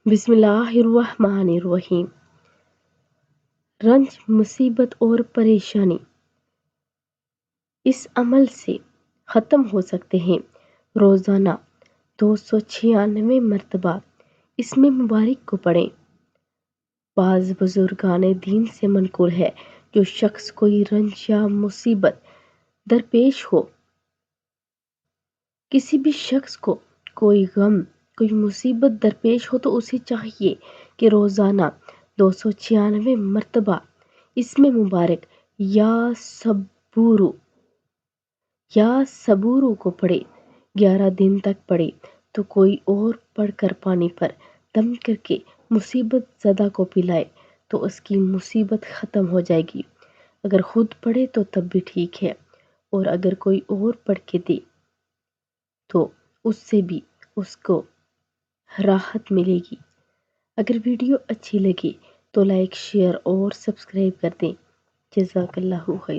بسم اللہ الرحمن الرحیم۔ رنج، مصیبت اور پریشانی اس عمل سے ختم ہو سکتے ہیں۔ روزانہ 296 مرتبہ اس میں مبارک کو پڑھیں۔ بعض بزرگان دین سے منقول ہے جو شخص کوئی رنج یا مصیبت درپیش ہو، کسی بھی شخص کو کوئی غم، کوئی مصیبت درپیش ہو تو اسے چاہیے کہ روزانہ 296 مرتبہ اس میں مبارک یا صبورو کو پڑھے۔ 11 دن تک پڑھے تو کوئی اور پڑھ کر پانی پر دم کر کے مصیبت زدہ کو پلائے تو اس کی مصیبت ختم ہو جائے گی۔ اگر خود پڑھے تو تب بھی ٹھیک ہے، اور اگر کوئی اور پڑھ کے دے تو اس سے بھی اس کو راحت ملے گی۔ اگر ویڈیو اچھی لگے تو لائک، شیئر اور سبسکرائب کر دیں۔ جزاک اللہ خیر۔